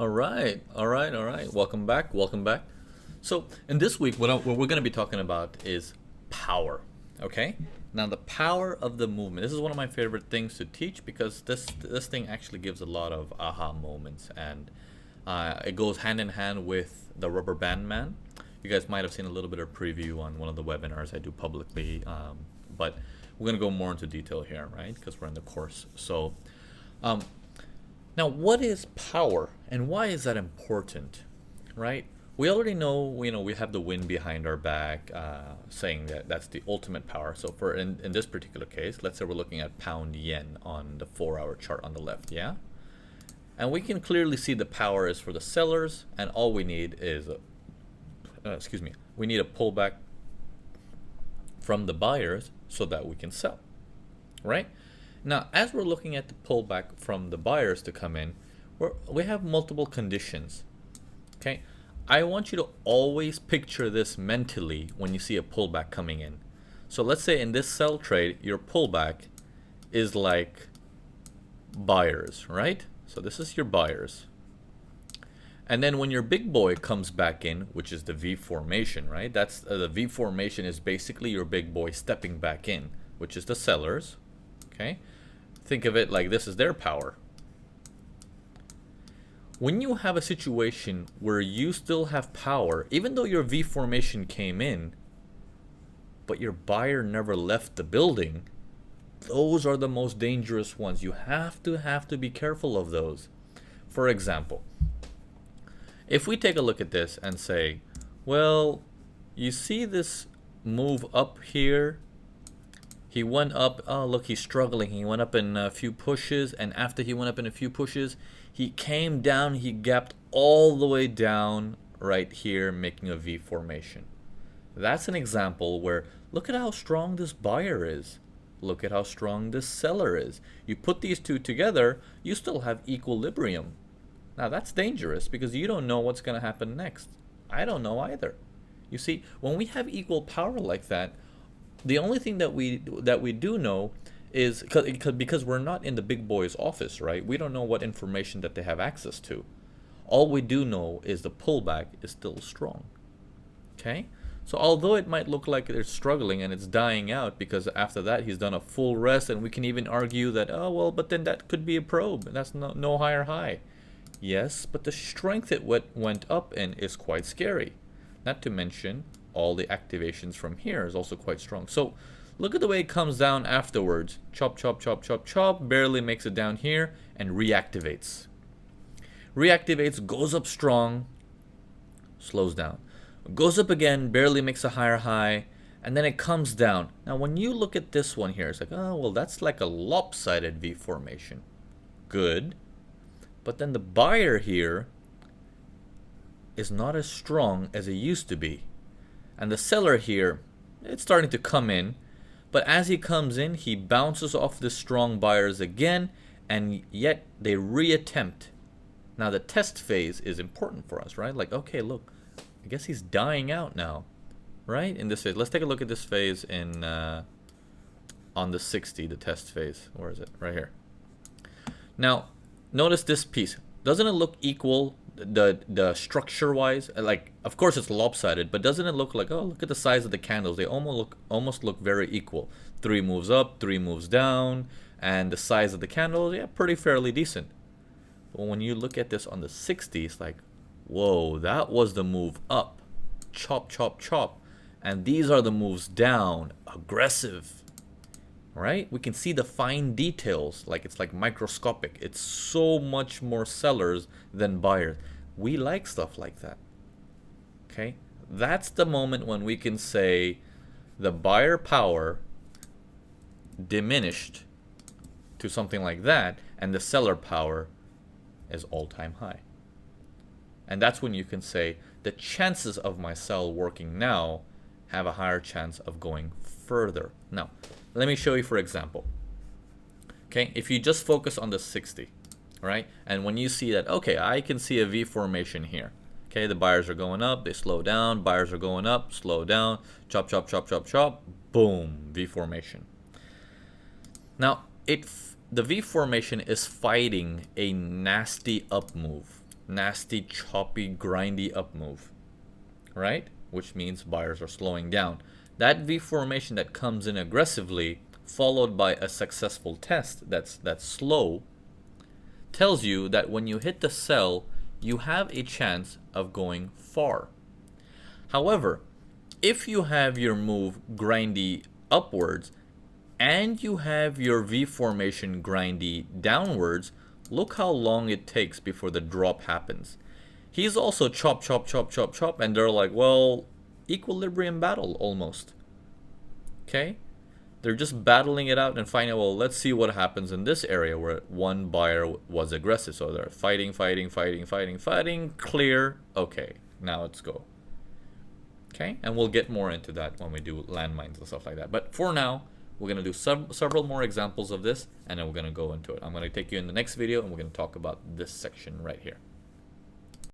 All right, all right, all right. Welcome back, welcome back. So, in this week, what we're going to be talking about is power. Okay. Now, the power of the movement. This is one of my favorite things to teach because this thing actually gives a lot of aha moments, and it goes hand in hand with the rubber band man. You guys might have seen a little bit of preview on one of the webinars I do publicly, but we're going to go more into detail here, right? Because we're in the course. So, um, now, what is power and why is that important, right? We already know, we have the wind behind our back, saying that that's the ultimate power. So for in this particular case, let's say we're looking at pound yen on the 4-hour chart on the left, yeah? And we can clearly see the power is for the sellers, and all we need is, we need a pullback from the buyers so that we can sell, right? Now, as we're looking at the pullback from the buyers to come in, we have multiple conditions. Okay, I want you to always picture this mentally when you see a pullback coming in. So let's say in this sell trade, your pullback is like buyers, right? So this is your buyers. And then when your big boy comes back in, which is the V formation, right? That's the V formation is basically your big boy stepping back in, which is the sellers. Okay, think of it like this is their power. When you have a situation where you still have power, even though your V formation came in, but your buyer never left the building, those are the most dangerous ones. You have to be careful of those. For example, if we take a look at this and say, well, you see this move up here. He went up, oh look, he's struggling. He went up in a few pushes, and after he went up in a few pushes, he came down, he gapped all the way down right here, making a V formation. That's an example where, look at how strong this buyer is. Look at how strong this seller is. You put these two together, you still have equilibrium. Now that's dangerous because you don't know what's going to happen next. I don't know either. You see, when we have equal power like that, the only thing that we do know is because we're not in the big boy's office, right? We don't know what information that they have access to. All we do know is the pullback is still strong. Okay? So although it might look like they're struggling and it's dying out because after that he's done a full rest, and we can even argue that, oh well, but then that could be a probe and that's no higher high. Yes, but the strength it went up in is quite scary. Not to mention all the activations from here is also quite strong. So look at the way it comes down afterwards. Chop, chop, chop, chop, chop. Barely makes it down here and reactivates. Reactivates, goes up strong, slows down. Goes up again, barely makes a higher high, and then it comes down. Now when you look at this one here, it's like, oh, well, that's like a lopsided V formation. Good. But then the buyer here is not as strong as it used to be. And the seller here, it's starting to come in. But as he comes in, he bounces off the strong buyers again, and yet they reattempt. Now the test phase is important for us, right? Like, okay, look, I guess he's dying out now, right? In this phase. Let's take a look at this phase in on the 60, the test phase. Where is it? Right here. Now, notice this piece. Doesn't it look equal? The structure wise, like, of course it's lopsided, but doesn't it look like, oh, look at the size of the candles, they almost look very equal. 3 moves up, 3 moves down, and the size of the candles, yeah, pretty fairly decent. But when you look at this on the 60, it's like, whoa, that was the move up, chop, chop, chop, and these are the moves down, aggressive, right? We can see the fine details, like it's like microscopic. It's so much more sellers than buyers. We like stuff like that. Okay? That's the moment when we can say the buyer power diminished to something like that, and the seller power is all-time high. And that's when you can say the chances of my sell working now have a higher chance of going further. Now, let me show you for example. Okay, if you just focus on the 60, right? And when you see that, okay, I can see a V formation here. Okay, the buyers are going up, they slow down, buyers are going up, slow down, chop, chop, chop, chop, chop, boom, V formation. Now, the V formation is fighting a nasty up move. nasty, choppy, grindy up move, right? Which means buyers are slowing down. That V formation that comes in aggressively, followed by a successful test that's slow, tells you that when you hit the sell, you have a chance of going far. However, if you have your move grindy upwards and you have your V formation grindy downwards, look how long it takes before the drop happens. He's also chop, chop, chop, chop, chop, and they're like, well, equilibrium battle almost. Okay? They're just battling it out and finding, well, let's see what happens in this area where one buyer was aggressive. So they're fighting, fighting, fighting, fighting, fighting, clear. Okay, now let's go. Okay, and we'll get more into that when we do landmines and stuff like that. But for now, we're going to do several more examples of this, and then we're going to go into it. I'm going to take you in the next video, and we're going to talk about this section right here.